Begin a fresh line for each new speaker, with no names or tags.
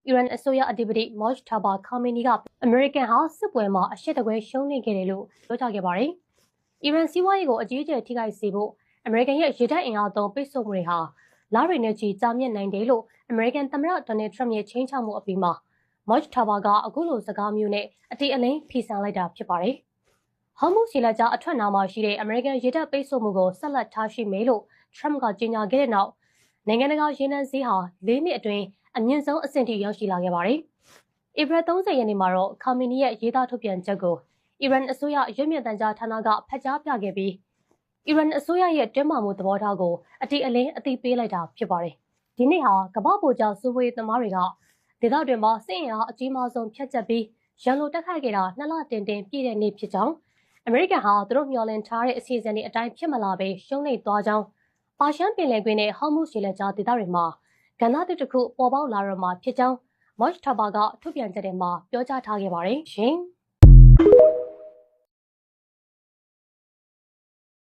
အီရန်အစိုးရအဓိပတိမော့ချ်ထာဘာခါမီနီကအမေရိကန်ဟာစစ်ပွဲမှာအရှိတကွဲရှုံးနေခဲ့တယ်လို့ပြောကြားခဲ့ပါတယ်။အီရန်စီးပွားရေးကိုအကြီးအကျယ်ထိခိုက်စေဖို့အမေရိကန်ရဲ့ရေတပ်အင်အားသုံးပိတ်ဆို့မှုတွေဟာလတွေနဲ့ချီကြာမြင့်နိုင်တယ်လို့အမေရိကန်သမ္မတဒေါ်နယ်ထရမ့်ရဲ့ချိန်ချမှုအပြီးမှာမော့ချ်ထာဘာကအခုလိုစကားမျိုးနဲ့အတိအလင်းဖီဆန်လိုက်တာဖြစ်ပါတယ်။ဟော်မုတ်စီလက်ကြားအထွက်နာမှာရှိတဲ့အမေရိကန်ရေတပ်ပိတ်ဆို့မှုကိုဆက်လက်ထားရှိမယ်လို့ထရမ့်ကကြေညာခဲ့တဲ့နောက်နိုင်ငံတကာရေနံဈေးဟာ၄နှစ်အတွင်းအမြင့်ဆုံးအဆင့်ထိရောက်ရှိလာခဲ့ပါတယ်။ဧပြီ30ရက်နေ့မှာတော့ခါမီနီရဲ့ရေးသားထုတ်ပြန်ချက်ကိုအီရန်အစိုးရရွေးမြင့်တန်ကြားဌာနကဖတ်ကြားပြခဲ့ပြီးအီရန်အစိုးရရဲ့တွင်းမာမှုသဘောထားကိုအတိအလင်းအသိပေးလိုက်တာဖြစ်ပါတယ်။ဒီနေ့ဟာကမ္ဘာ့ဗိုလ်ချုပ်စိုးဝေးသမားတွေကဒေသတွင်မှာစစ်အင်အားအကြီးမားဆုံးဖျက်ချက်ပြီးရန်လိုတက်ခိုက်ခဲ့တာ2လတင်ပြည့်တဲ့နေ့ဖြစ်ကြောင်းအမေရိကန်ဟာသူတို့မျှော်လင့်ထားတဲ့အစီအစဉ်တွေအတိုင်းဖြစ်မလာဘဲရှုံးနိမ့်သွားကြောင်းပါရှန်ပင်လယ်ကွေ့နဲ့ဟော်မုတ်ရေလက်ကြားဒေသတွေမှာကဏ္ဍတစ်ခုပေါ်ပေါက်လာတော့မှာဖြစ်ကြောင်းမော့ချ်ထာဘာကထုတ်ပြန်ချက်ထဲမှာပြောကြားထားခဲ့ပါတယ်ရှင်။